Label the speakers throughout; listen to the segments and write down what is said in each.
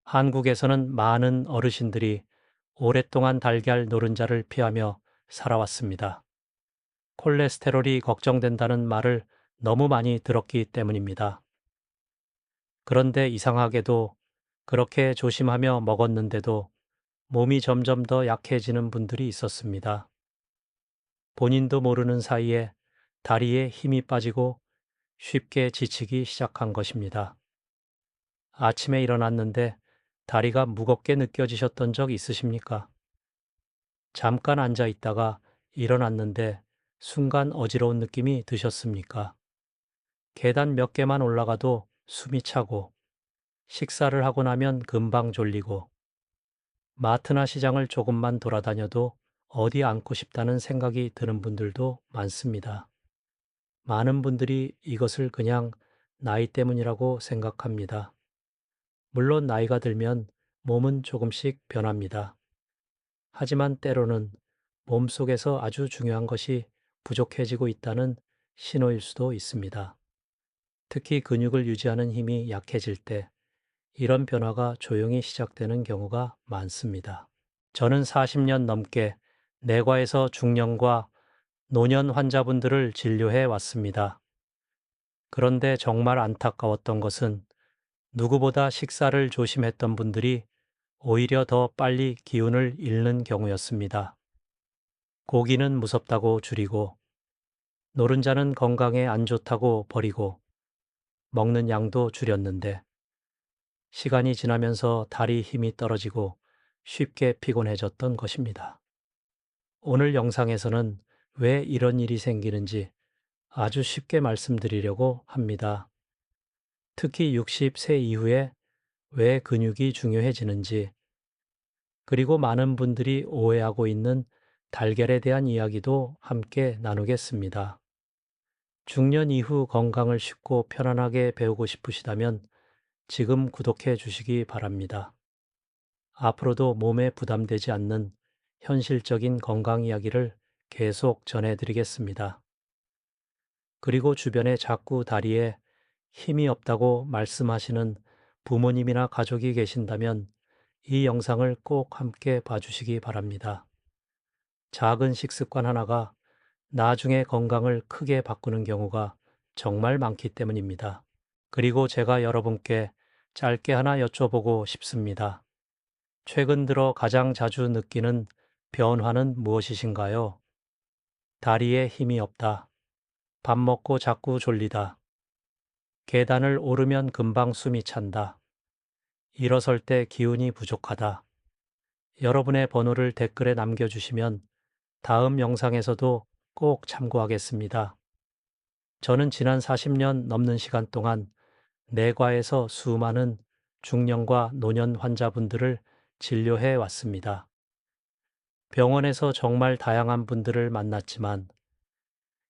Speaker 1: 한국에서는 많은 어르신들이 오랫동안 달걀 노른자를 피하며 살아왔습니다. 콜레스테롤이 걱정된다는 말을 너무 많이 들었기 때문입니다. 그런데 이상하게도 그렇게 조심하며 먹었는데도 몸이 점점 더 약해지는 분들이 있었습니다. 본인도 모르는 사이에 다리에 힘이 빠지고 쉽게 지치기 시작한 것입니다. 아침에 일어났는데 다리가 무겁게 느껴지셨던 적 있으십니까? 잠깐 앉아 있다가 일어났는데 순간 어지러운 느낌이 드셨습니까? 계단 몇 개만 올라가도 숨이 차고 식사를 하고 나면 금방 졸리고 마트나 시장을 조금만 돌아다녀도 어디 앉고 싶다는 생각이 드는 분들도 많습니다. 많은 분들이 이것을 그냥 나이 때문이라고 생각합니다. 물론 나이가 들면 몸은 조금씩 변합니다. 하지만 때로는 몸속에서 아주 중요한 것이 부족해지고 있다는 신호일 수도 있습니다. 특히 근육을 유지하는 힘이 약해질 때 이런 변화가 조용히 시작되는 경우가 많습니다. 저는 40년 넘게 내과에서 중년과 노년 환자분들을 진료해 왔습니다. 그런데 정말 안타까웠던 것은 누구보다 식사를 조심했던 분들이 오히려 더 빨리 기운을 잃는 경우였습니다. 고기는 무섭다고 줄이고, 노른자는 건강에 안 좋다고 버리고, 먹는 양도 줄였는데, 시간이 지나면서 다리 힘이 떨어지고 쉽게 피곤해졌던 것입니다. 오늘 영상에서는 왜 이런 일이 생기는지 아주 쉽게 말씀드리려고 합니다. 특히 60세 이후에 왜 근육이 중요해지는지, 그리고 많은 분들이 오해하고 있는 달걀에 대한 이야기도 함께 나누겠습니다. 중년 이후 건강을 쉽고 편안하게 배우고 싶으시다면 지금 구독해 주시기 바랍니다. 앞으로도 몸에 부담되지 않는 현실적인 건강 이야기를 계속 전해드리겠습니다. 그리고 주변에 자꾸 다리에 힘이 없다고 말씀하시는 부모님이나 가족이 계신다면 이 영상을 꼭 함께 봐주시기 바랍니다. 작은 식습관 하나가 나중에 건강을 크게 바꾸는 경우가 정말 많기 때문입니다. 그리고 제가 여러분께 짧게 하나 여쭤보고 싶습니다. 최근 들어 가장 자주 느끼는 변화는 무엇이신가요? 다리에 힘이 없다. 밥 먹고 자꾸 졸리다. 계단을 오르면 금방 숨이 찬다. 일어설 때 기운이 부족하다. 여러분의 번호를 댓글에 남겨주시면 다음 영상에서도 꼭 참고하겠습니다. 저는 지난 40년 넘는 시간 동안 내과에서 수많은 중년과 노년 환자분들을 진료해 왔습니다. 병원에서 정말 다양한 분들을 만났지만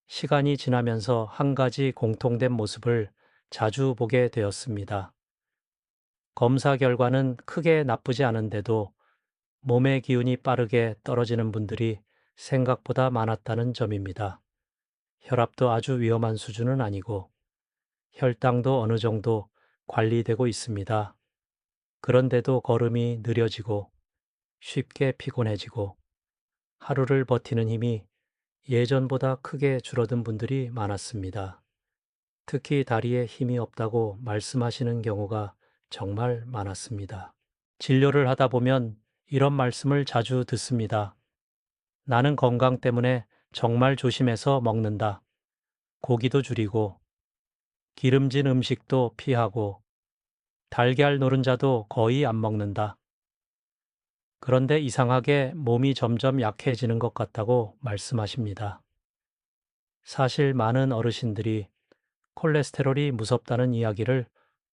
Speaker 1: 시간이 지나면서 한 가지 공통된 모습을 자주 보게 되었습니다. 검사 결과는 크게 나쁘지 않은데도 몸의 기운이 빠르게 떨어지는 분들이 생각보다 많았다는 점입니다. 혈압도 아주 위험한 수준은 아니고 혈당도 어느 정도 관리되고 있습니다. 그런데도 걸음이 느려지고 쉽게 피곤해지고 하루를 버티는 힘이 예전보다 크게 줄어든 분들이 많았습니다. 특히 다리에 힘이 없다고 말씀하시는 경우가 정말 많았습니다. 진료를 하다 보면 이런 말씀을 자주 듣습니다. 나는 건강 때문에 정말 조심해서 먹는다. 고기도 줄이고 기름진 음식도 피하고 달걀 노른자도 거의 안 먹는다. 그런데 이상하게 몸이 점점 약해지는 것 같다고 말씀하십니다. 사실 많은 어르신들이 콜레스테롤이 무섭다는 이야기를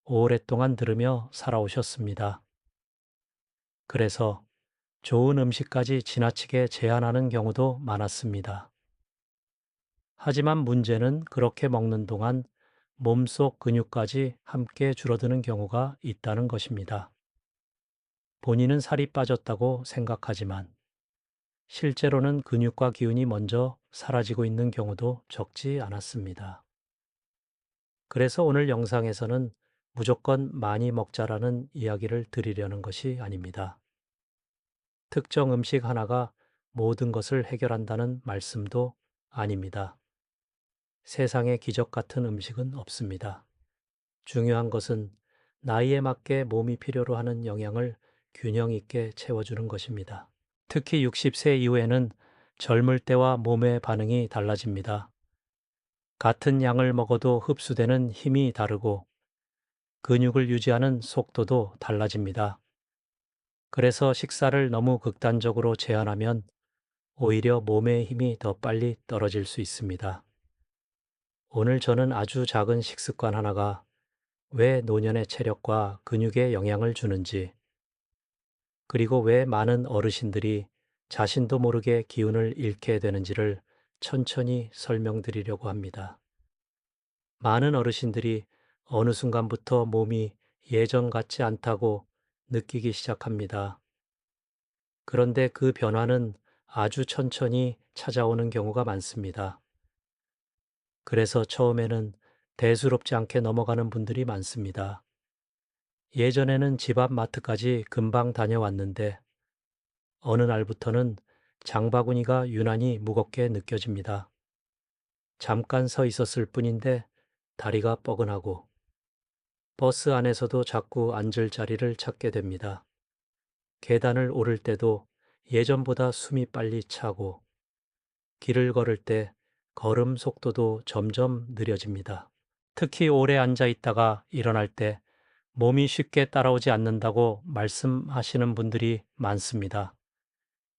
Speaker 1: 오랫동안 들으며 살아오셨습니다. 그래서 좋은 음식까지 지나치게 제한하는 경우도 많았습니다. 하지만 문제는 그렇게 먹는 동안 몸속 근육까지 함께 줄어드는 경우가 있다는 것입니다. 본인은 살이 빠졌다고 생각하지만 실제로는 근육과 기운이 먼저 사라지고 있는 경우도 적지 않았습니다. 그래서 오늘 영상에서는 무조건 많이 먹자라는 이야기를 드리려는 것이 아닙니다. 특정 음식 하나가 모든 것을 해결한다는 말씀도 아닙니다. 세상에 기적 같은 음식은 없습니다. 중요한 것은 나이에 맞게 몸이 필요로 하는 영양을 균형 있게 채워주는 것입니다. 특히 60세 이후에는 젊을 때와 몸의 반응이 달라집니다. 같은 양을 먹어도 흡수되는 힘이 다르고 근육을 유지하는 속도도 달라집니다. 그래서 식사를 너무 극단적으로 제한하면 오히려 몸의 힘이 더 빨리 떨어질 수 있습니다. 오늘 저는 아주 작은 식습관 하나가 왜 노년의 체력과 근육에 영향을 주는지, 그리고 왜 많은 어르신들이 자신도 모르게 기운을 잃게 되는지를 천천히 설명드리려고 합니다. 많은 어르신들이 어느 순간부터 몸이 예전 같지 않다고 느끼기 시작합니다. 그런데 그 변화는 아주 천천히 찾아오는 경우가 많습니다. 그래서 처음에는 대수롭지 않게 넘어가는 분들이 많습니다. 예전에는 집 앞 마트까지 금방 다녀왔는데 어느 날부터는 장바구니가 유난히 무겁게 느껴집니다. 잠깐 서 있었을 뿐인데 다리가 뻐근하고 버스 안에서도 자꾸 앉을 자리를 찾게 됩니다. 계단을 오를 때도 예전보다 숨이 빨리 차고 길을 걸을 때 걸음 속도도 점점 느려집니다. 특히 오래 앉아 있다가 일어날 때 몸이 쉽게 따라오지 않는다고 말씀하시는 분들이 많습니다.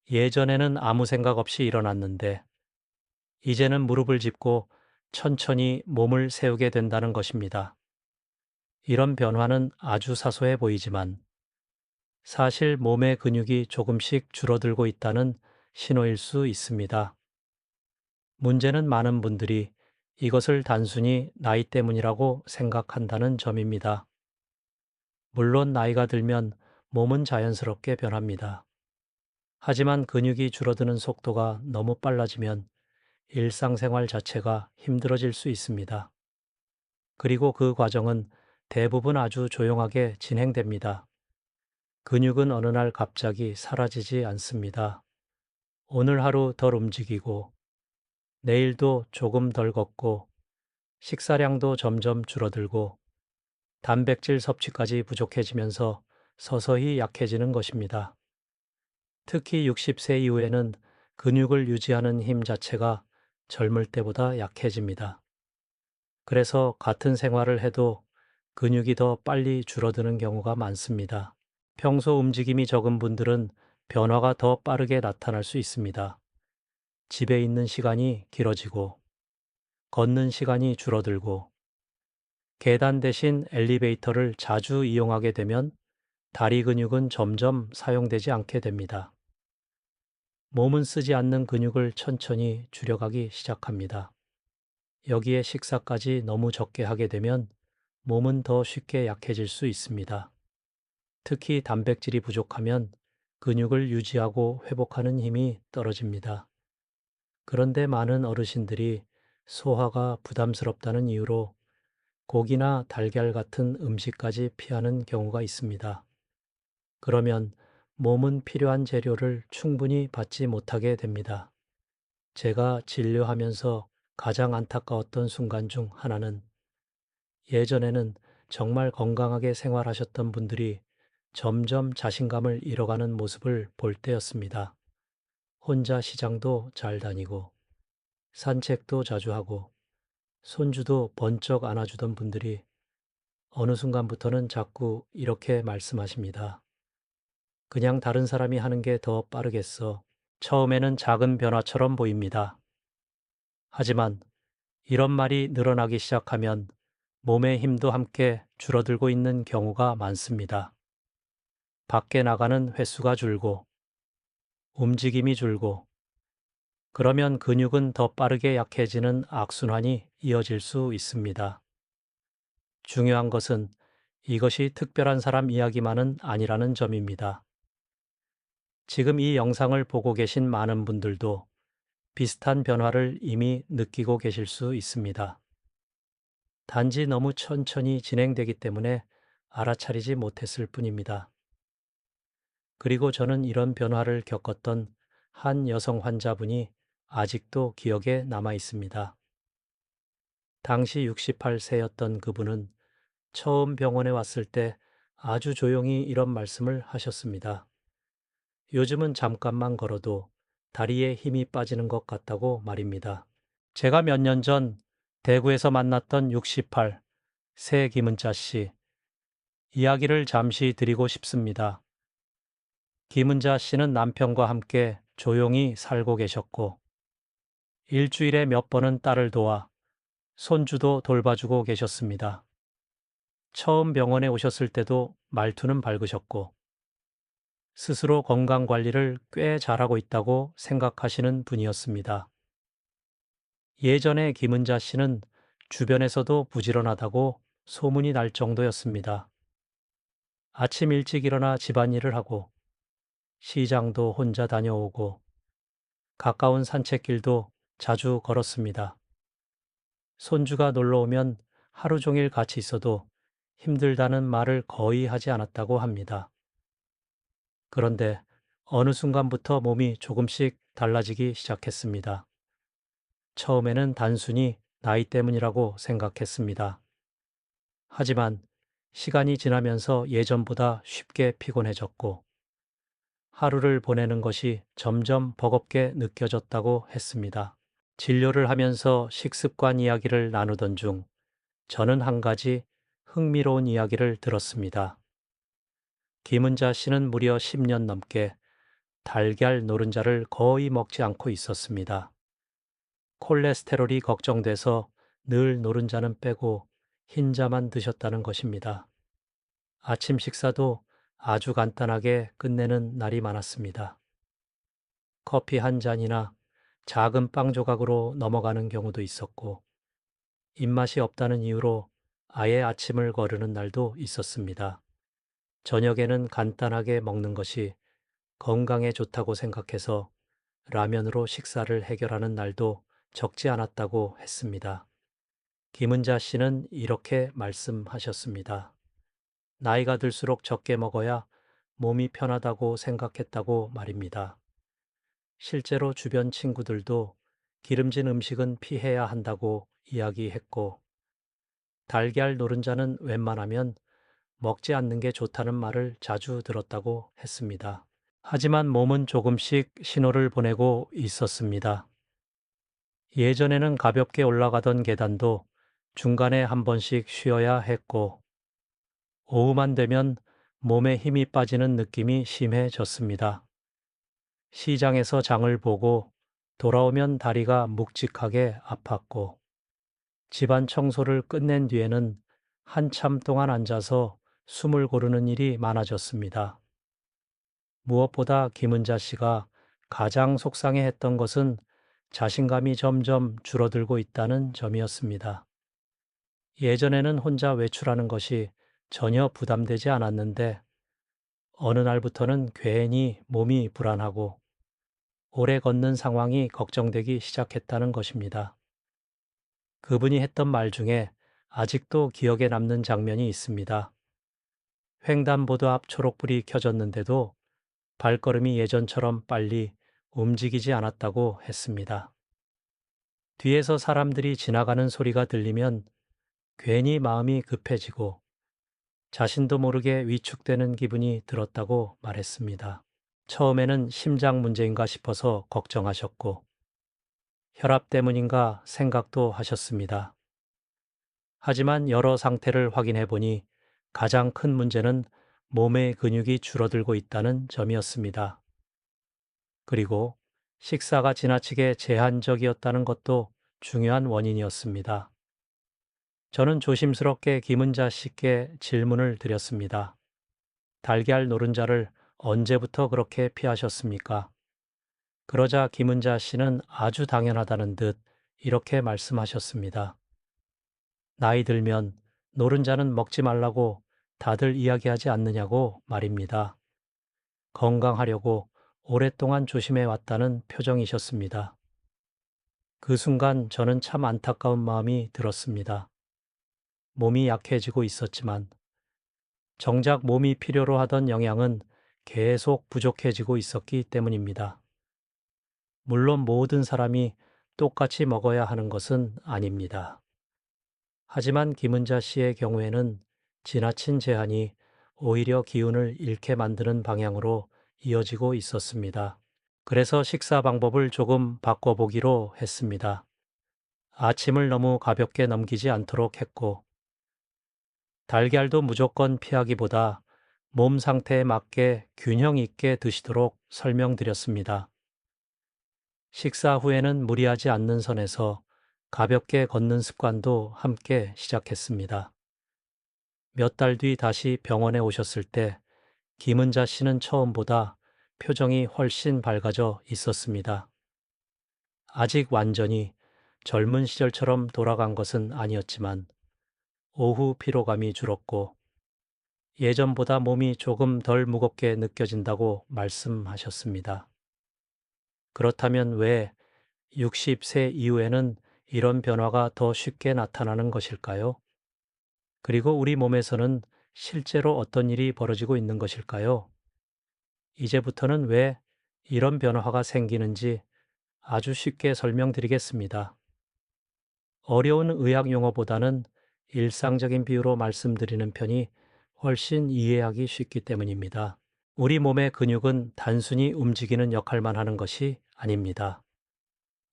Speaker 1: 예전에는 아무 생각 없이 일어났는데 이제는 무릎을 짚고 천천히 몸을 세우게 된다는 것입니다. 이런 변화는 아주 사소해 보이지만 사실 몸의 근육이 조금씩 줄어들고 있다는 신호일 수 있습니다. 문제는 많은 분들이 이것을 단순히 나이 때문이라고 생각한다는 점입니다. 물론 나이가 들면 몸은 자연스럽게 변합니다. 하지만 근육이 줄어드는 속도가 너무 빨라지면 일상생활 자체가 힘들어질 수 있습니다. 그리고 그 과정은 대부분 아주 조용하게 진행됩니다. 근육은 어느 날 갑자기 사라지지 않습니다. 오늘 하루 덜 움직이고, 내일도 조금 덜 걷고, 식사량도 점점 줄어들고, 단백질 섭취까지 부족해지면서 서서히 약해지는 것입니다. 특히 60세 이후에는 근육을 유지하는 힘 자체가 젊을 때보다 약해집니다. 그래서 같은 생활을 해도 근육이 더 빨리 줄어드는 경우가 많습니다. 평소 움직임이 적은 분들은 변화가 더 빠르게 나타날 수 있습니다. 집에 있는 시간이 길어지고, 걷는 시간이 줄어들고, 계단 대신 엘리베이터를 자주 이용하게 되면 다리 근육은 점점 사용되지 않게 됩니다. 몸은 쓰지 않는 근육을 천천히 줄여가기 시작합니다. 여기에 식사까지 너무 적게 하게 되면 몸은 더 쉽게 약해질 수 있습니다. 특히 단백질이 부족하면 근육을 유지하고 회복하는 힘이 떨어집니다. 그런데 많은 어르신들이 소화가 부담스럽다는 이유로 고기나 달걀 같은 음식까지 피하는 경우가 있습니다. 그러면 몸은 필요한 재료를 충분히 받지 못하게 됩니다. 제가 진료하면서 가장 안타까웠던 순간 중 하나는 예전에는 정말 건강하게 생활하셨던 분들이 점점 자신감을 잃어가는 모습을 볼 때였습니다. 혼자 시장도 잘 다니고 산책도 자주 하고 손주도 번쩍 안아주던 분들이 어느 순간부터는 자꾸 이렇게 말씀하십니다. 그냥 다른 사람이 하는 게 더 빠르겠어. 처음에는 작은 변화처럼 보입니다. 하지만 이런 말이 늘어나기 시작하면 몸의 힘도 함께 줄어들고 있는 경우가 많습니다. 밖에 나가는 횟수가 줄고 움직임이 줄고 그러면 근육은 더 빠르게 약해지는 악순환이 이어질 수 있습니다. 중요한 것은 이것이 특별한 사람 이야기만은 아니라는 점입니다. 지금 이 영상을 보고 계신 많은 분들도 비슷한 변화를 이미 느끼고 계실 수 있습니다. 단지 너무 천천히 진행되기 때문에 알아차리지 못했을 뿐입니다. 그리고 저는 이런 변화를 겪었던 한 여성 환자분이 아직도 기억에 남아 있습니다. 당시 68세였던 그분은 처음 병원에 왔을 때 아주 조용히 이런 말씀을 하셨습니다. 요즘은 잠깐만 걸어도 다리에 힘이 빠지는 것 같다고 말입니다. 제가 몇 년 전 대구에서 만났던 68, 새 김은자 씨 이야기를 잠시 드리고 싶습니다. 김은자 씨는 남편과 함께 조용히 살고 계셨고 일주일에 몇 번은 딸을 도와 손주도 돌봐주고 계셨습니다. 처음 병원에 오셨을 때도 말투는 밝으셨고 스스로 건강 관리를 꽤 잘하고 있다고 생각하시는 분이었습니다. 예전에 김은자 씨는 주변에서도 부지런하다고 소문이 날 정도였습니다. 아침 일찍 일어나 집안일을 하고 시장도 혼자 다녀오고 가까운 산책길도 자주 걸었습니다. 손주가 놀러 오면 하루 종일 같이 있어도 힘들다는 말을 거의 하지 않았다고 합니다. 그런데 어느 순간부터 몸이 조금씩 달라지기 시작했습니다. 처음에는 단순히 나이 때문이라고 생각했습니다. 하지만 시간이 지나면서 예전보다 쉽게 피곤해졌고 하루를 보내는 것이 점점 버겁게 느껴졌다고 했습니다. 진료를 하면서 식습관 이야기를 나누던 중 저는 한 가지 흥미로운 이야기를 들었습니다. 김은자 씨는 무려 10년 넘게 달걀 노른자를 거의 먹지 않고 있었습니다. 콜레스테롤이 걱정돼서 늘 노른자는 빼고 흰자만 드셨다는 것입니다. 아침 식사도 아주 간단하게 끝내는 날이 많았습니다. 커피 한 잔이나 작은 빵 조각으로 넘어가는 경우도 있었고, 입맛이 없다는 이유로 아예 아침을 거르는 날도 있었습니다. 저녁에는 간단하게 먹는 것이 건강에 좋다고 생각해서 라면으로 식사를 해결하는 날도 적지 않았다고 했습니다. 김은자 씨는 이렇게 말씀하셨습니다. 나이가 들수록 적게 먹어야 몸이 편하다고 생각했다고 말입니다. 실제로 주변 친구들도 기름진 음식은 피해야 한다고 이야기했고, 달걀 노른자는 웬만하면 먹지 않는 게 좋다는 말을 자주 들었다고 했습니다. 하지만 몸은 조금씩 신호를 보내고 있었습니다. 예전에는 가볍게 올라가던 계단도 중간에 한 번씩 쉬어야 했고, 오후만 되면 몸에 힘이 빠지는 느낌이 심해졌습니다. 시장에서 장을 보고 돌아오면 다리가 묵직하게 아팠고, 집안 청소를 끝낸 뒤에는 한참 동안 앉아서 숨을 고르는 일이 많아졌습니다. 무엇보다 김은자 씨가 가장 속상해 했던 것은 자신감이 점점 줄어들고 있다는 점이었습니다. 예전에는 혼자 외출하는 것이 전혀 부담되지 않았는데 어느 날부터는 괜히 몸이 불안하고 오래 걷는 상황이 걱정되기 시작했다는 것입니다. 그분이 했던 말 중에 아직도 기억에 남는 장면이 있습니다. 횡단보도 앞 초록불이 켜졌는데도 발걸음이 예전처럼 빨리 움직이지 않았다고 했습니다. 뒤에서 사람들이 지나가는 소리가 들리면 괜히 마음이 급해지고 자신도 모르게 위축되는 기분이 들었다고 말했습니다. 처음에는 심장 문제인가 싶어서 걱정하셨고 혈압 때문인가 생각도 하셨습니다. 하지만 여러 상태를 확인해 보니 가장 큰 문제는 몸의 근육이 줄어들고 있다는 점이었습니다. 그리고 식사가 지나치게 제한적이었다는 것도 중요한 원인이었습니다. 저는 조심스럽게 김은자 씨께 질문을 드렸습니다. 달걀 노른자를 언제부터 그렇게 피하셨습니까? 그러자 김은자 씨는 아주 당연하다는 듯 이렇게 말씀하셨습니다. 나이 들면 노른자는 먹지 말라고 다들 이야기하지 않느냐고 말입니다. 건강하려고 오랫동안 조심해 왔다는 표정이셨습니다. 그 순간 저는 참 안타까운 마음이 들었습니다. 몸이 약해지고 있었지만 정작 몸이 필요로 하던 영양은 계속 부족해지고 있었기 때문입니다. 물론 모든 사람이 똑같이 먹어야 하는 것은 아닙니다. 하지만 김은자 씨의 경우에는 지나친 제한이 오히려 기운을 잃게 만드는 방향으로 이어지고 있었습니다. 그래서 식사 방법을 조금 바꿔보기로 했습니다. 아침을 너무 가볍게 넘기지 않도록 했고, 달걀도 무조건 피하기보다 몸 상태에 맞게 균형 있게 드시도록 설명드렸습니다. 식사 후에는 무리하지 않는 선에서 가볍게 걷는 습관도 함께 시작했습니다. 몇 달 뒤 다시 병원에 오셨을 때 김은자 씨는 처음보다 표정이 훨씬 밝아져 있었습니다. 아직 완전히 젊은 시절처럼 돌아간 것은 아니었지만 오후 피로감이 줄었고 예전보다 몸이 조금 덜 무겁게 느껴진다고 말씀하셨습니다. 그렇다면 왜 60세 이후에는 이런 변화가 더 쉽게 나타나는 것일까요? 그리고 우리 몸에서는 실제로 어떤 일이 벌어지고 있는 것일까요? 이제부터는 왜 이런 변화가 생기는지 아주 쉽게 설명드리겠습니다. 어려운 의학 용어보다는 일상적인 비유로 말씀드리는 편이 훨씬 이해하기 쉽기 때문입니다. 우리 몸의 근육은 단순히 움직이는 역할만 하는 것이 아닙니다.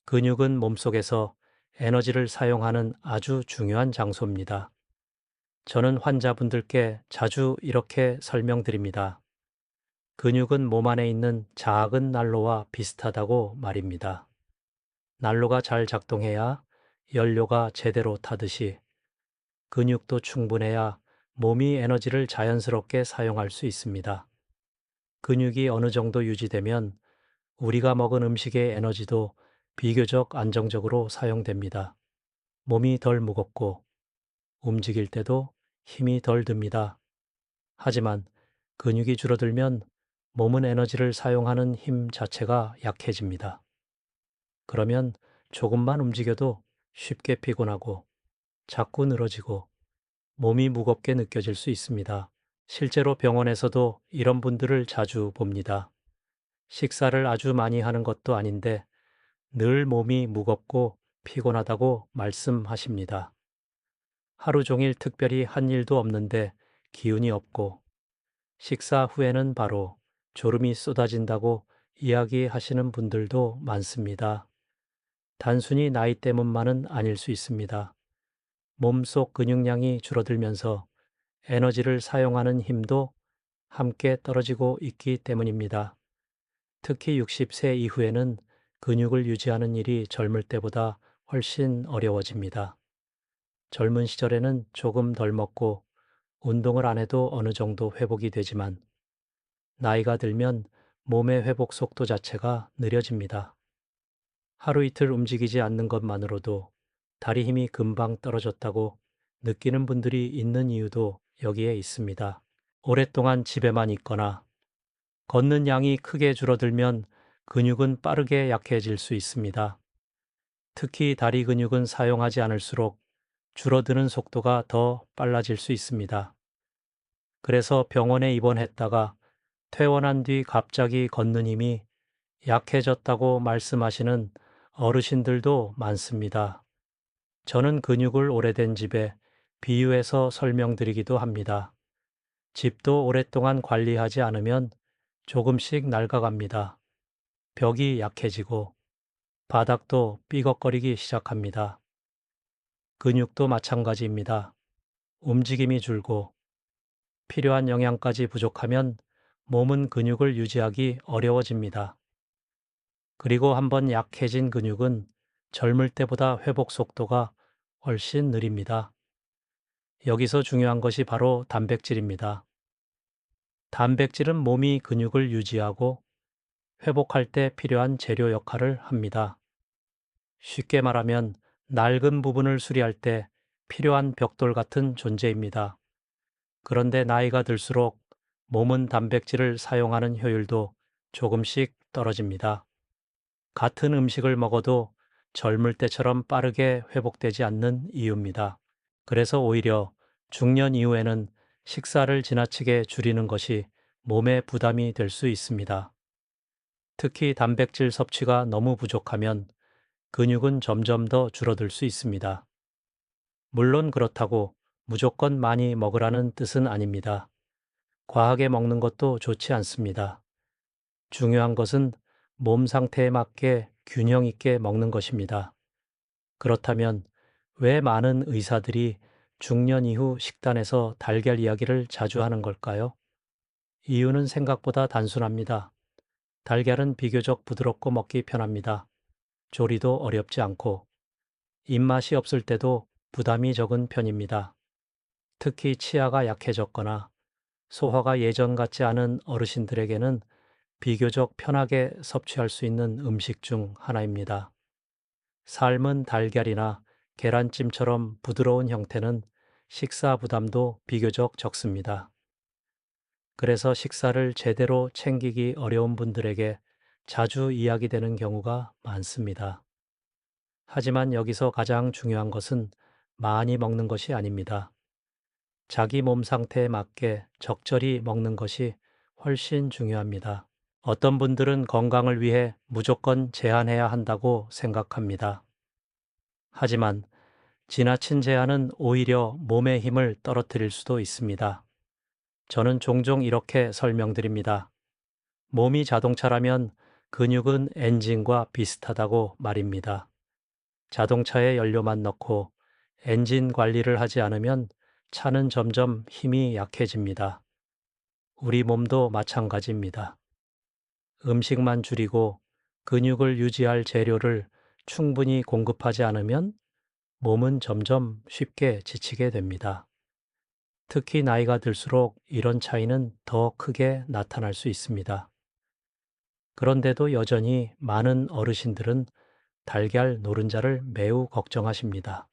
Speaker 1: 근육은 몸속에서 에너지를 사용하는 아주 중요한 장소입니다. 저는 환자분들께 자주 이렇게 설명드립니다. 근육은 몸 안에 있는 작은 난로와 비슷하다고 말입니다. 난로가 잘 작동해야 연료가 제대로 타듯이 근육도 충분해야 몸이 에너지를 자연스럽게 사용할 수 있습니다. 근육이 어느 정도 유지되면 우리가 먹은 음식의 에너지도 비교적 안정적으로 사용됩니다. 몸이 덜 무겁고 움직일 때도 힘이 덜 듭니다. 하지만 근육이 줄어들면 몸은 에너지를 사용하는 힘 자체가 약해집니다. 그러면 조금만 움직여도 쉽게 피곤하고 자꾸 늘어지고 몸이 무겁게 느껴질 수 있습니다. 실제로 병원에서도 이런 분들을 자주 봅니다. 식사를 아주 많이 하는 것도 아닌데 늘 몸이 무겁고 피곤하다고 말씀하십니다. 하루 종일 특별히 한 일도 없는데 기운이 없고 식사 후에는 바로 졸음이 쏟아진다고 이야기하시는 분들도 많습니다. 단순히 나이 때문만은 아닐 수 있습니다. 몸속 근육량이 줄어들면서 에너지를 사용하는 힘도 함께 떨어지고 있기 때문입니다. 특히 60세 이후에는 근육을 유지하는 일이 젊을 때보다 훨씬 어려워집니다. 젊은 시절에는 조금 덜 먹고 운동을 안 해도 어느 정도 회복이 되지만 나이가 들면 몸의 회복 속도 자체가 느려집니다. 하루 이틀 움직이지 않는 것만으로도 다리 힘이 금방 떨어졌다고 느끼는 분들이 있는 이유도 여기에 있습니다. 오랫동안 집에만 있거나 걷는 양이 크게 줄어들면 근육은 빠르게 약해질 수 있습니다. 특히 다리 근육은 사용하지 않을수록 줄어드는 속도가 더 빨라질 수 있습니다. 그래서 병원에 입원했다가 퇴원한 뒤 갑자기 걷는 힘이 약해졌다고 말씀하시는 어르신들도 많습니다. 저는 근육을 오래된 집에 비유해서 설명드리기도 합니다. 집도 오랫동안 관리하지 않으면 조금씩 낡아갑니다. 벽이 약해지고 바닥도 삐걱거리기 시작합니다. 근육도 마찬가지입니다. 움직임이 줄고 필요한 영양까지 부족하면 몸은 근육을 유지하기 어려워집니다. 그리고 한번 약해진 근육은 젊을 때보다 회복 속도가 훨씬 느립니다. 여기서 중요한 것이 바로 단백질입니다. 단백질은 몸이 근육을 유지하고 회복할 때 필요한 재료 역할을 합니다. 쉽게 말하면 낡은 부분을 수리할 때 필요한 벽돌 같은 존재입니다. 그런데 나이가 들수록 몸은 단백질을 사용하는 효율도 조금씩 떨어집니다. 같은 음식을 먹어도 젊을 때처럼 빠르게 회복되지 않는 이유입니다. 그래서 오히려 중년 이후에는 식사를 지나치게 줄이는 것이 몸에 부담이 될 수 있습니다. 특히 단백질 섭취가 너무 부족하면 근육은 점점 더 줄어들 수 있습니다. 물론 그렇다고 무조건 많이 먹으라는 뜻은 아닙니다. 과하게 먹는 것도 좋지 않습니다. 중요한 것은 몸 상태에 맞게 균형 있게 먹는 것입니다. 그렇다면 왜 많은 의사들이 중년 이후 식단에서 달걀 이야기를 자주 하는 걸까요? 이유는 생각보다 단순합니다. 달걀은 비교적 부드럽고 먹기 편합니다. 조리도 어렵지 않고 입맛이 없을 때도 부담이 적은 편입니다. 특히 치아가 약해졌거나 소화가 예전 같지 않은 어르신들에게는 비교적 편하게 섭취할 수 있는 음식 중 하나입니다. 삶은 달걀이나 계란찜처럼 부드러운 형태는 식사 부담도 비교적 적습니다. 그래서 식사를 제대로 챙기기 어려운 분들에게 자주 이야기되는 경우가 많습니다. 하지만 여기서 가장 중요한 것은 많이 먹는 것이 아닙니다. 자기 몸 상태에 맞게 적절히 먹는 것이 훨씬 중요합니다. 어떤 분들은 건강을 위해 무조건 제한해야 한다고 생각합니다. 하지만 지나친 제한은 오히려 몸의 힘을 떨어뜨릴 수도 있습니다. 저는 종종 이렇게 설명드립니다. 몸이 자동차라면 근육은 엔진과 비슷하다고 말입니다. 자동차에 연료만 넣고 엔진 관리를 하지 않으면 차는 점점 힘이 약해집니다. 우리 몸도 마찬가지입니다. 음식만 줄이고 근육을 유지할 재료를 충분히 공급하지 않으면 몸은 점점 쉽게 지치게 됩니다. 특히 나이가 들수록 이런 차이는 더 크게 나타날 수 있습니다. 그런데도 여전히 많은 어르신들은 달걀 노른자를 매우 걱정하십니다.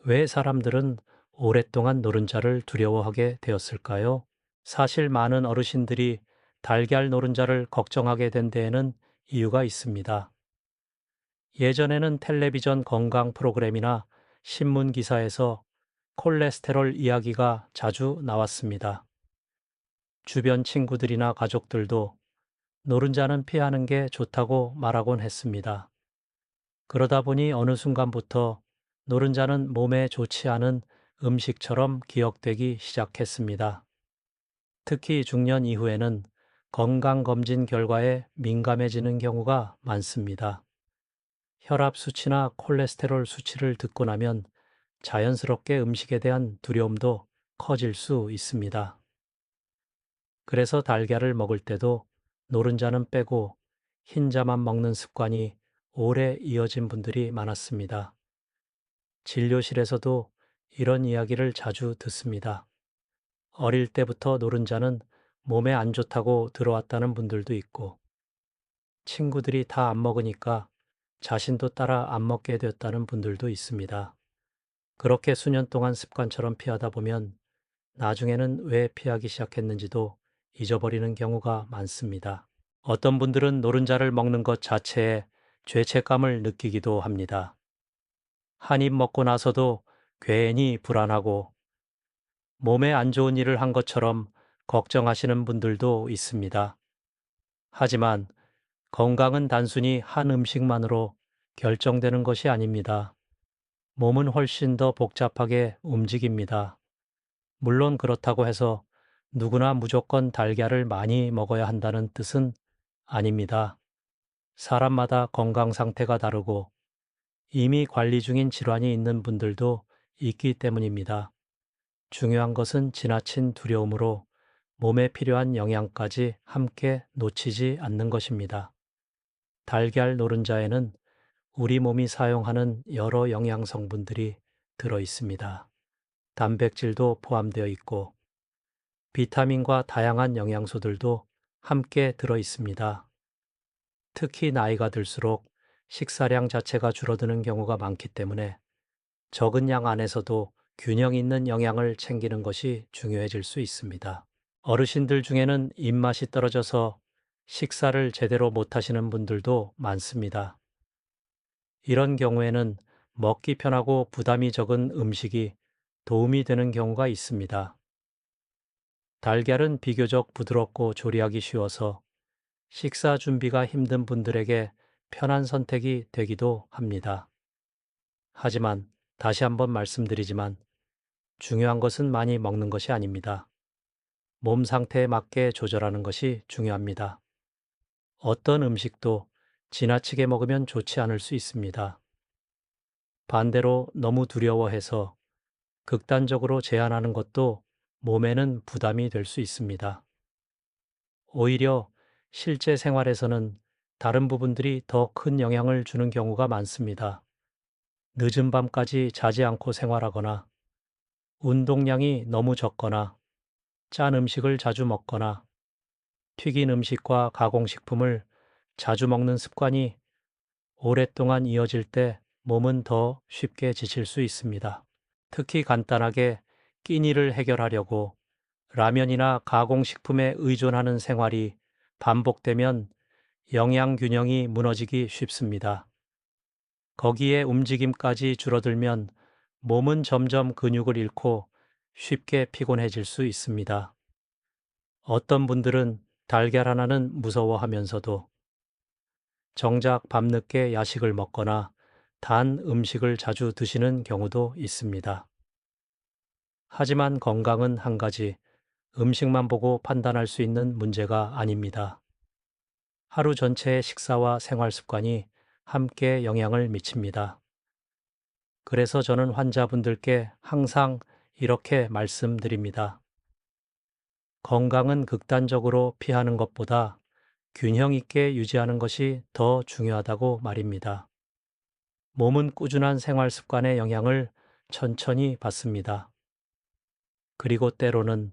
Speaker 1: 왜 사람들은 오랫동안 노른자를 두려워하게 되었을까요? 사실 많은 어르신들이 달걀 노른자를 걱정하게 된 데에는 이유가 있습니다. 예전에는 텔레비전 건강 프로그램이나 신문 기사에서 콜레스테롤 이야기가 자주 나왔습니다. 주변 친구들이나 가족들도 노른자는 피하는 게 좋다고 말하곤 했습니다. 그러다 보니 어느 순간부터 노른자는 몸에 좋지 않은 음식처럼 기억되기 시작했습니다. 특히 중년 이후에는 건강검진 결과에 민감해지는 경우가 많습니다. 혈압 수치나 콜레스테롤 수치를 듣고 나면 자연스럽게 음식에 대한 두려움도 커질 수 있습니다. 그래서 달걀을 먹을 때도 노른자는 빼고 흰자만 먹는 습관이 오래 이어진 분들이 많았습니다. 진료실에서도 이런 이야기를 자주 듣습니다. 어릴 때부터 노른자는 몸에 안 좋다고 들어왔다는 분들도 있고, 친구들이 다 안 먹으니까 자신도 따라 안 먹게 되었다는 분들도 있습니다. 그렇게 수년 동안 습관처럼 피하다 보면 나중에는 왜 피하기 시작했는지도 잊어버리는 경우가 많습니다. 어떤 분들은 노른자를 먹는 것 자체에 죄책감을 느끼기도 합니다. 한 입 먹고 나서도 괜히 불안하고 몸에 안 좋은 일을 한 것처럼 걱정하시는 분들도 있습니다. 하지만 건강은 단순히 한 음식만으로 결정되는 것이 아닙니다. 몸은 훨씬 더 복잡하게 움직입니다. 물론 그렇다고 해서 누구나 무조건 달걀을 많이 먹어야 한다는 뜻은 아닙니다. 사람마다 건강 상태가 다르고 이미 관리 중인 질환이 있는 분들도 있기 때문입니다. 중요한 것은 지나친 두려움으로 몸에 필요한 영양까지 함께 놓치지 않는 것입니다. 달걀 노른자에는 우리 몸이 사용하는 여러 영양 성분들이 들어 있습니다. 단백질도 포함되어 있고 비타민과 다양한 영양소들도 함께 들어 있습니다. 특히 나이가 들수록 식사량 자체가 줄어드는 경우가 많기 때문에 적은 양 안에서도 균형 있는 영양을 챙기는 것이 중요해질 수 있습니다. 어르신들 중에는 입맛이 떨어져서 식사를 제대로 못 하시는 분들도 많습니다. 이런 경우에는 먹기 편하고 부담이 적은 음식이 도움이 되는 경우가 있습니다. 달걀은 비교적 부드럽고 조리하기 쉬워서 식사 준비가 힘든 분들에게 편한 선택이 되기도 합니다. 하지만 다시 한번 말씀드리지만 중요한 것은 많이 먹는 것이 아닙니다. 몸 상태에 맞게 조절하는 것이 중요합니다. 어떤 음식도 지나치게 먹으면 좋지 않을 수 있습니다. 반대로 너무 두려워해서 극단적으로 제한하는 것도 몸에는 부담이 될 수 있습니다. 오히려 실제 생활에서는 다른 부분들이 더 큰 영향을 주는 경우가 많습니다. 늦은 밤까지 자지 않고 생활하거나 운동량이 너무 적거나 짠 음식을 자주 먹거나 튀긴 음식과 가공식품을 자주 먹는 습관이 오랫동안 이어질 때 몸은 더 쉽게 지칠 수 있습니다. 특히 간단하게 끼니를 해결하려고 라면이나 가공식품에 의존하는 생활이 반복되면 영양 균형이 무너지기 쉽습니다. 거기에 움직임까지 줄어들면 몸은 점점 근육을 잃고 쉽게 피곤해질 수 있습니다. 어떤 분들은 달걀 하나는 무서워하면서도 정작 밤늦게 야식을 먹거나 단 음식을 자주 드시는 경우도 있습니다. 하지만 건강은 한 가지 음식만 보고 판단할 수 있는 문제가 아닙니다. 하루 전체의 식사와 생활 습관이 함께 영향을 미칩니다. 그래서 저는 환자분들께 항상 이렇게 말씀드립니다. 건강은 극단적으로 피하는 것보다 균형 있게 유지하는 것이 더 중요하다고 말입니다. 몸은 꾸준한 생활 습관의 영향을 천천히 받습니다. 그리고 때로는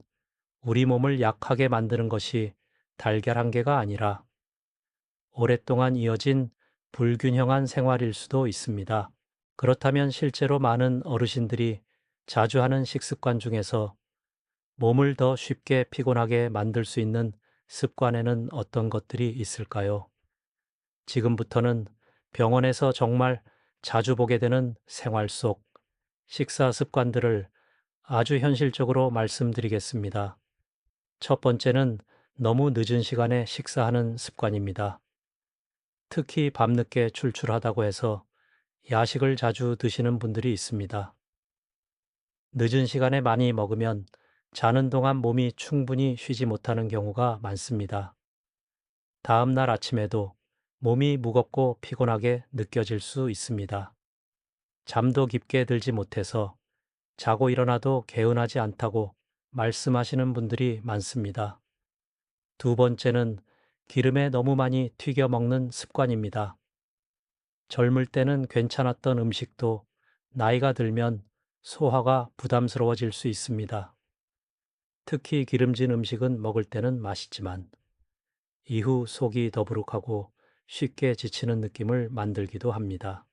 Speaker 1: 우리 몸을 약하게 만드는 것이 달걀 한 개가 아니라 오랫동안 이어진 불균형한 생활일 수도 있습니다. 그렇다면 실제로 많은 어르신들이 자주 하는 식습관 중에서 몸을 더 쉽게 피곤하게 만들 수 있는 습관에는 어떤 것들이 있을까요? 지금부터는 병원에서 정말 자주 보게 되는 생활 속 식사 습관들을 아주 현실적으로 말씀드리겠습니다. 첫 번째는 너무 늦은 시간에 식사하는 습관입니다. 특히 밤늦게 출출하다고 해서 야식을 자주 드시는 분들이 있습니다. 늦은 시간에 많이 먹으면 자는 동안 몸이 충분히 쉬지 못하는 경우가 많습니다. 다음 날 아침에도 몸이 무겁고 피곤하게 느껴질 수 있습니다. 잠도 깊게 들지 못해서 자고 일어나도 개운하지 않다고 말씀하시는 분들이 많습니다. 두 번째는 기름에 너무 많이 튀겨 먹는 습관입니다. 젊을 때는 괜찮았던 음식도 나이가 들면 소화가 부담스러워질 수 있습니다. 특히 기름진 음식은 먹을 때는 맛있지만 이후 속이 더부룩하고 쉽게 지치는 느낌을 만들기도 합니다.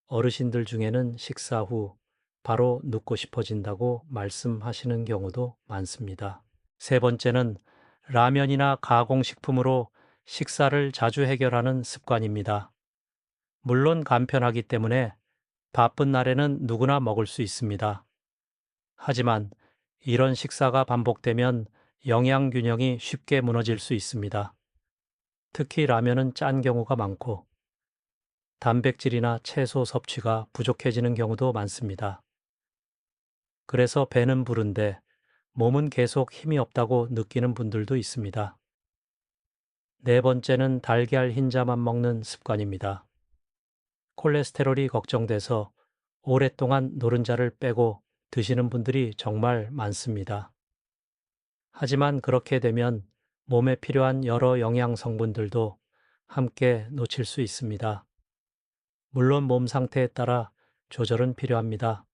Speaker 1: 어르신들 중에는 식사 후 바로 눕고 싶어진다고 말씀하시는 경우도 많습니다. 세 번째는 라면이나 가공식품으로 식사를 자주 해결하는 습관입니다. 물론 간편하기 때문에 바쁜 날에는 누구나 먹을 수 있습니다. 하지만 이런 식사가 반복되면 영양 균형이 쉽게 무너질 수 있습니다. 특히 라면은 짠 경우가 많고 단백질이나 채소 섭취가 부족해지는 경우도 많습니다. 그래서 배는 부른데 몸은 계속 힘이 없다고 느끼는 분들도 있습니다. 네 번째는 달걀 흰자만 먹는 습관입니다. 콜레스테롤이 걱정돼서 오랫동안 노른자를 빼고 드시는 분들이 정말 많습니다. 하지만 그렇게 되면 몸에 필요한 여러 영양 성분들도 함께 놓칠 수 있습니다. 물론 몸 상태에 따라 조절은 필요합니다.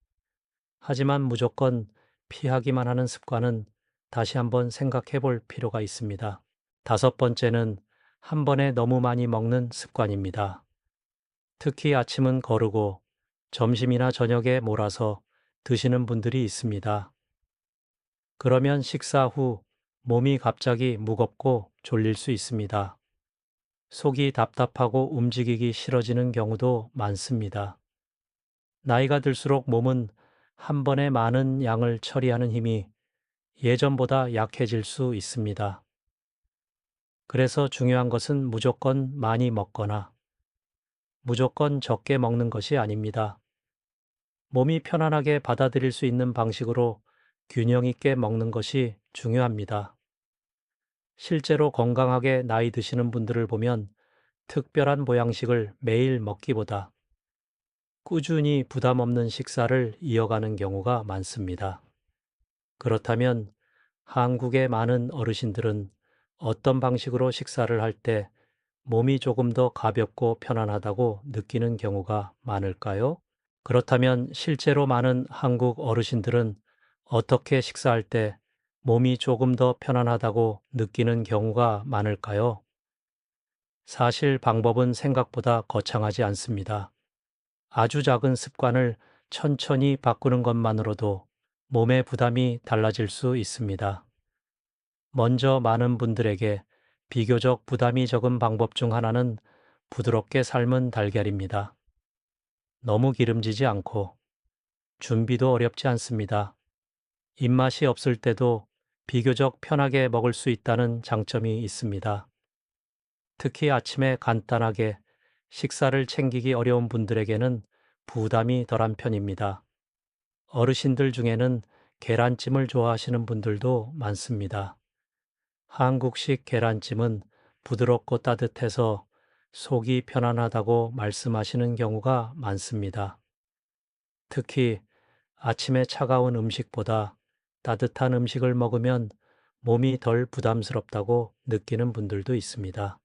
Speaker 1: 하지만 무조건 피하기만 하는 습관은 다시 한번 생각해 볼 필요가 있습니다. 다섯 번째는 한 번에 너무 많이 먹는 습관입니다. 특히 아침은 거르고 점심이나 저녁에 몰아서 드시는 분들이 있습니다. 그러면 식사 후 몸이 갑자기 무겁고 졸릴 수 있습니다. 속이 답답하고 움직이기 싫어지는 경우도 많습니다. 나이가 들수록 몸은 한 번에 많은 양을 처리하는 힘이 예전보다 약해질 수 있습니다. 그래서 중요한 것은 무조건 많이 먹거나 무조건 적게 먹는 것이 아닙니다. 몸이 편안하게 받아들일 수 있는 방식으로 균형 있게 먹는 것이 중요합니다. 실제로 건강하게 나이 드시는 분들을 보면 특별한 보양식을 매일 먹기보다 꾸준히 부담 없는 식사를 이어가는 경우가 많습니다. 그렇다면 한국의 많은 어르신들은 어떤 방식으로 식사를 할 때 몸이 조금 더 가볍고 편안하다고 느끼는 경우가 많을까요? 그렇다면 실제로 많은 한국 어르신들은 어떻게 식사할 때 몸이 조금 더 편안하다고 느끼는 경우가 많을까요? 사실 방법은 생각보다 거창하지 않습니다. 아주 작은 습관을 천천히 바꾸는 것만으로도 몸의 부담이 달라질 수 있습니다. 먼저 많은 분들에게 비교적 부담이 적은 방법 중 하나는 부드럽게 삶은 달걀입니다. 너무 기름지지 않고 준비도 어렵지 않습니다. 입맛이 없을 때도 비교적 편하게 먹을 수 있다는 장점이 있습니다. 특히 아침에 간단하게 식사를 챙기기 어려운 분들에게는 부담이 덜한 편입니다. 어르신들 중에는 계란찜을 좋아하시는 분들도 많습니다. 한국식 계란찜은 부드럽고 따뜻해서 속이 편안하다고 말씀하시는 경우가 많습니다. 특히 아침에 차가운 음식보다 따뜻한 음식을 먹으면 몸이 덜 부담스럽다고 느끼는 분들도 있습니다.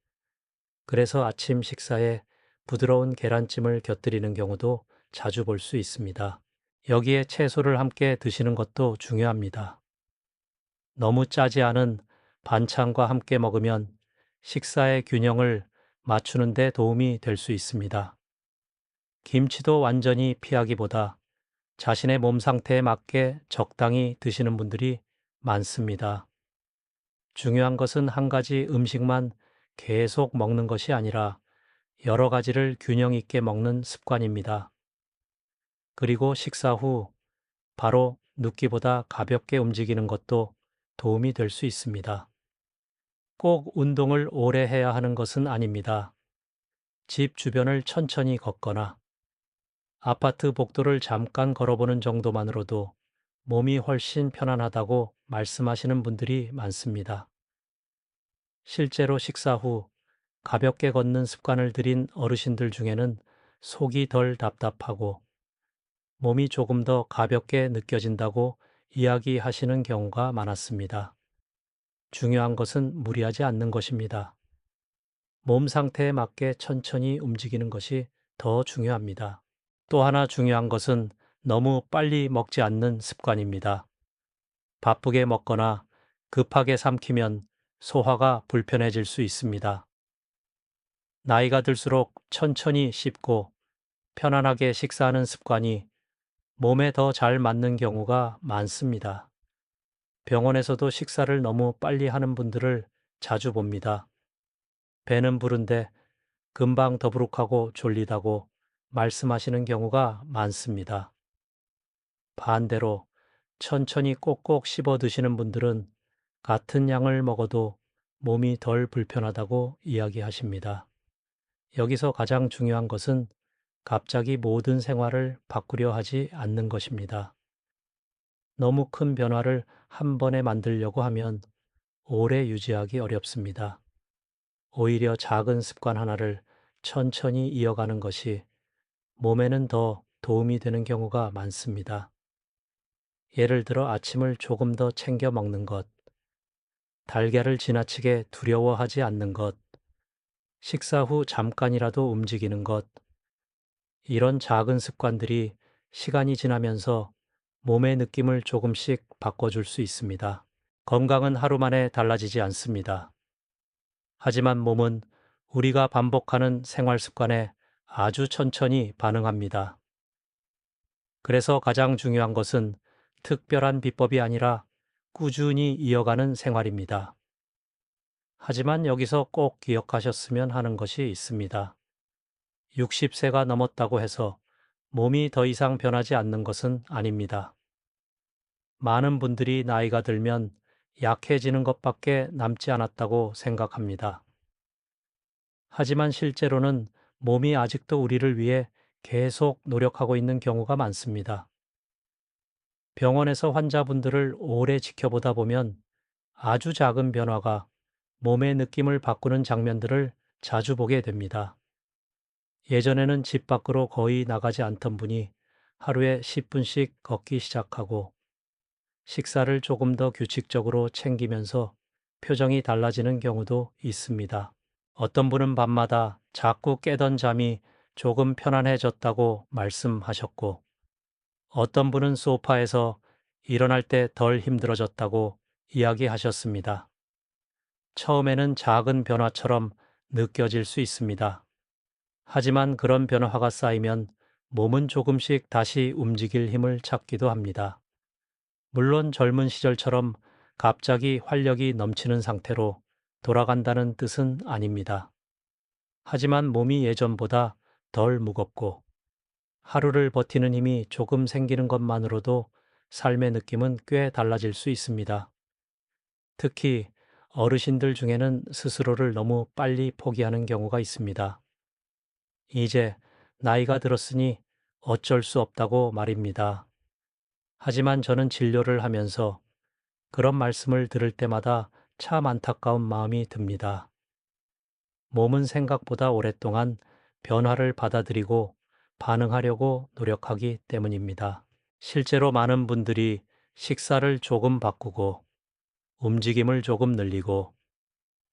Speaker 1: 그래서 아침 식사에 부드러운 계란찜을 곁들이는 경우도 자주 볼 수 있습니다. 여기에 채소를 함께 드시는 것도 중요합니다. 너무 짜지 않은 반찬과 함께 먹으면 식사의 균형을 맞추는 데 도움이 될 수 있습니다. 김치도 완전히 피하기보다 자신의 몸 상태에 맞게 적당히 드시는 분들이 많습니다. 중요한 것은 한 가지 음식만 계속 먹는 것이 아니라 여러 가지를 균형 있게 먹는 습관입니다. 그리고 식사 후 바로 눕기보다 가볍게 움직이는 것도 도움이 될 수 있습니다. 꼭 운동을 오래 해야 하는 것은 아닙니다. 집 주변을 천천히 걷거나 아파트 복도를 잠깐 걸어보는 정도만으로도 몸이 훨씬 편안하다고 말씀하시는 분들이 많습니다. 실제로 식사 후 가볍게 걷는 습관을 들인 어르신들 중에는 속이 덜 답답하고 몸이 조금 더 가볍게 느껴진다고 이야기하시는 경우가 많았습니다. 중요한 것은 무리하지 않는 것입니다. 몸 상태에 맞게 천천히 움직이는 것이 더 중요합니다. 또 하나 중요한 것은 너무 빨리 먹지 않는 습관입니다. 바쁘게 먹거나 급하게 삼키면 소화가 불편해질 수 있습니다. 나이가 들수록 천천히 씹고 편안하게 식사하는 습관이 몸에 더 잘 맞는 경우가 많습니다. 병원에서도 식사를 너무 빨리 하는 분들을 자주 봅니다. 배는 부른데 금방 더부룩하고 졸리다고 말씀하시는 경우가 많습니다. 반대로 천천히 꼭꼭 씹어 드시는 분들은 같은 양을 먹어도 몸이 덜 불편하다고 이야기하십니다. 여기서 가장 중요한 것은 갑자기 모든 생활을 바꾸려 하지 않는 것입니다. 너무 큰 변화를 한 번에 만들려고 하면 오래 유지하기 어렵습니다. 오히려 작은 습관 하나를 천천히 이어가는 것이 몸에는 더 도움이 되는 경우가 많습니다. 예를 들어 아침을 조금 더 챙겨 먹는 것, 달걀을 지나치게 두려워하지 않는 것, 식사 후 잠깐이라도 움직이는 것, 이런 작은 습관들이 시간이 지나면서 몸의 느낌을 조금씩 바꿔줄 수 있습니다. 건강은 하루 만에 달라지지 않습니다. 하지만 몸은 우리가 반복하는 생활 습관에 아주 천천히 반응합니다. 그래서 가장 중요한 것은 특별한 비법이 아니라 꾸준히 이어가는 생활입니다. 하지만 여기서 꼭 기억하셨으면 하는 것이 있습니다. 60세가 넘었다고 해서 몸이 더 이상 변하지 않는 것은 아닙니다. 많은 분들이 나이가 들면 약해지는 것밖에 남지 않았다고 생각합니다. 하지만 실제로는 몸이 아직도 우리를 위해 계속 노력하고 있는 경우가 많습니다. 병원에서 환자분들을 오래 지켜보다 보면 아주 작은 변화가 몸의 느낌을 바꾸는 장면들을 자주 보게 됩니다. 예전에는 집 밖으로 거의 나가지 않던 분이 하루에 10분씩 걷기 시작하고 식사를 조금 더 규칙적으로 챙기면서 표정이 달라지는 경우도 있습니다. 어떤 분은 밤마다 자꾸 깨던 잠이 조금 편안해졌다고 말씀하셨고, 어떤 분은 소파에서 일어날 때 덜 힘들어졌다고 이야기하셨습니다. 처음에는 작은 변화처럼 느껴질 수 있습니다. 하지만 그런 변화가 쌓이면 몸은 조금씩 다시 움직일 힘을 찾기도 합니다. 물론 젊은 시절처럼 갑자기 활력이 넘치는 상태로 돌아간다는 뜻은 아닙니다. 하지만 몸이 예전보다 덜 무겁고 하루를 버티는 힘이 조금 생기는 것만으로도 삶의 느낌은 꽤 달라질 수 있습니다. 특히 어르신들 중에는 스스로를 너무 빨리 포기하는 경우가 있습니다. 이제 나이가 들었으니 어쩔 수 없다고 말입니다. 하지만 저는 진료를 하면서 그런 말씀을 들을 때마다 참 안타까운 마음이 듭니다. 몸은 생각보다 오랫동안 변화를 받아들이고 반응하려고 노력하기 때문입니다. 실제로 많은 분들이 식사를 조금 바꾸고 움직임을 조금 늘리고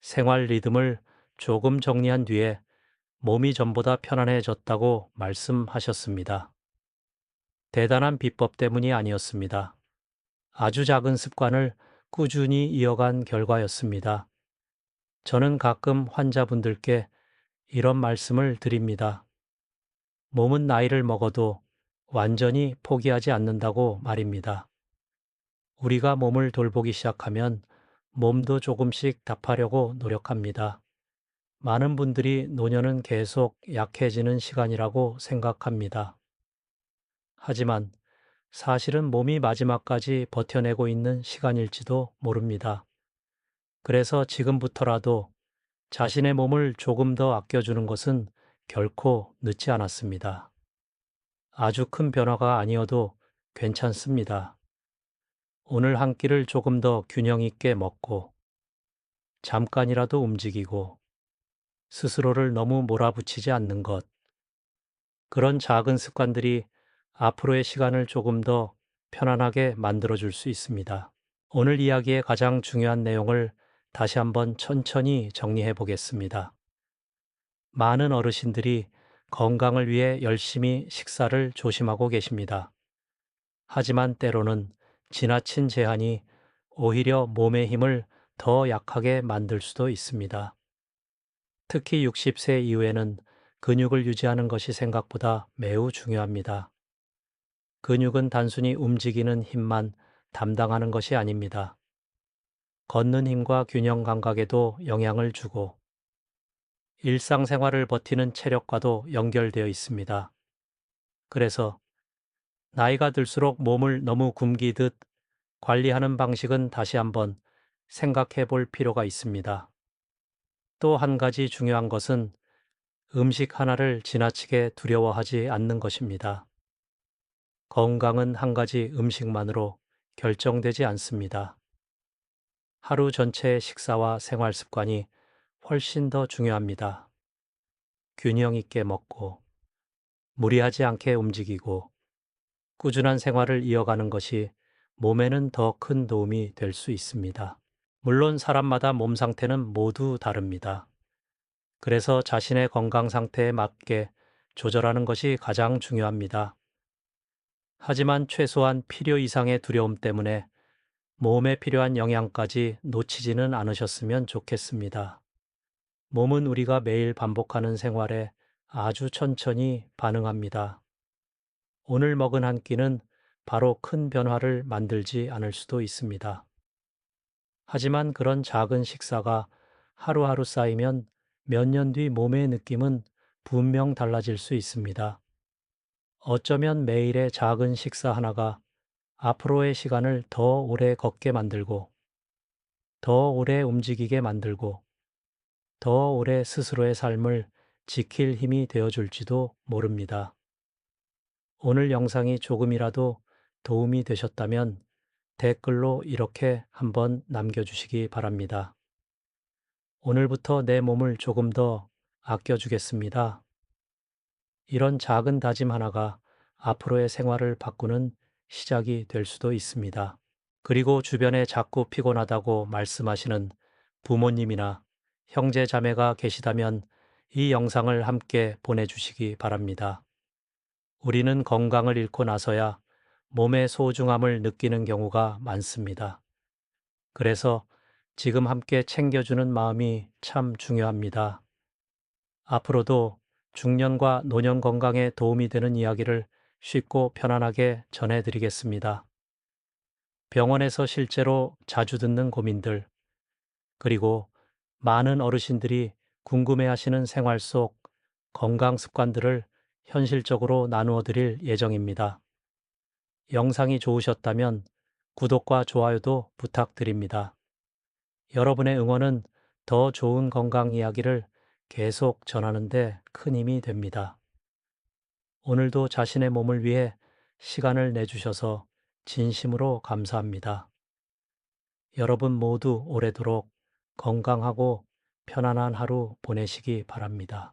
Speaker 1: 생활 리듬을 조금 정리한 뒤에 몸이 전보다 편안해졌다고 말씀하셨습니다. 대단한 비법 때문이 아니었습니다. 아주 작은 습관을 꾸준히 이어간 결과였습니다. 저는 가끔 환자분들께 이런 말씀을 드립니다. 몸은 나이를 먹어도 완전히 포기하지 않는다고 말입니다. 우리가 몸을 돌보기 시작하면 몸도 조금씩 답하려고 노력합니다. 많은 분들이 노년은 계속 약해지는 시간이라고 생각합니다. 하지만 사실은 몸이 마지막까지 버텨내고 있는 시간일지도 모릅니다. 그래서 지금부터라도 자신의 몸을 조금 더 아껴주는 것은 결코 늦지 않았습니다. 아주 큰 변화가 아니어도 괜찮습니다. 오늘 한 끼를 조금 더 균형 있게 먹고 잠깐이라도 움직이고 스스로를 너무 몰아붙이지 않는 것. 그런 작은 습관들이 앞으로의 시간을 조금 더 편안하게 만들어줄 수 있습니다. 오늘 이야기의 가장 중요한 내용을 다시 한번 천천히 정리해 보겠습니다. 많은 어르신들이 건강을 위해 열심히 식사를 조심하고 계십니다. 하지만 때로는 지나친 제한이 오히려 몸의 힘을 더 약하게 만들 수도 있습니다. 특히 60세 이후에는 근육을 유지하는 것이 생각보다 매우 중요합니다. 근육은 단순히 움직이는 힘만 담당하는 것이 아닙니다. 걷는 힘과 균형 감각에도 영향을 주고 일상생활을 버티는 체력과도 연결되어 있습니다. 그래서 나이가 들수록 몸을 너무 굶기듯 관리하는 방식은 다시 한번 생각해 볼 필요가 있습니다. 또 한 가지 중요한 것은 음식 하나를 지나치게 두려워하지 않는 것입니다. 건강은 한 가지 음식만으로 결정되지 않습니다. 하루 전체의 식사와 생활 습관이 훨씬 더 중요합니다. 균형 있게 먹고 무리하지 않게 움직이고 꾸준한 생활을 이어가는 것이 몸에는 더 큰 도움이 될 수 있습니다. 물론 사람마다 몸 상태는 모두 다릅니다. 그래서 자신의 건강 상태에 맞게 조절하는 것이 가장 중요합니다. 하지만 최소한 필요 이상의 두려움 때문에 몸에 필요한 영양까지 놓치지는 않으셨으면 좋겠습니다. 몸은 우리가 매일 반복하는 생활에 아주 천천히 반응합니다. 오늘 먹은 한 끼는 바로 큰 변화를 만들지 않을 수도 있습니다. 하지만 그런 작은 식사가 하루하루 쌓이면 몇 년 뒤 몸의 느낌은 분명 달라질 수 있습니다. 어쩌면 매일의 작은 식사 하나가 앞으로의 시간을 더 오래 걷게 만들고, 더 오래 움직이게 만들고, 더 오래 스스로의 삶을 지킬 힘이 되어줄지도 모릅니다. 오늘 영상이 조금이라도 도움이 되셨다면 댓글로 이렇게 한번 남겨주시기 바랍니다. 오늘부터 내 몸을 조금 더 아껴주겠습니다. 이런 작은 다짐 하나가 앞으로의 생활을 바꾸는 시작이 될 수도 있습니다. 그리고 주변에 자꾸 피곤하다고 말씀하시는 부모님이나 형제 자매가 계시다면 이 영상을 함께 보내주시기 바랍니다. 우리는 건강을 잃고 나서야 몸의 소중함을 느끼는 경우가 많습니다. 그래서 지금 함께 챙겨주는 마음이 참 중요합니다. 앞으로도 중년과 노년 건강에 도움이 되는 이야기를 쉽고 편안하게 전해드리겠습니다. 병원에서 실제로 자주 듣는 고민들, 그리고 많은 어르신들이 궁금해하시는 생활 속 건강 습관들을 현실적으로 나누어 드릴 예정입니다. 영상이 좋으셨다면 구독과 좋아요도 부탁드립니다. 여러분의 응원은 더 좋은 건강 이야기를 계속 전하는 데 큰 힘이 됩니다. 오늘도 자신의 몸을 위해 시간을 내주셔서 진심으로 감사합니다. 여러분 모두 오래도록 건강하고 편안한 하루 보내시기 바랍니다.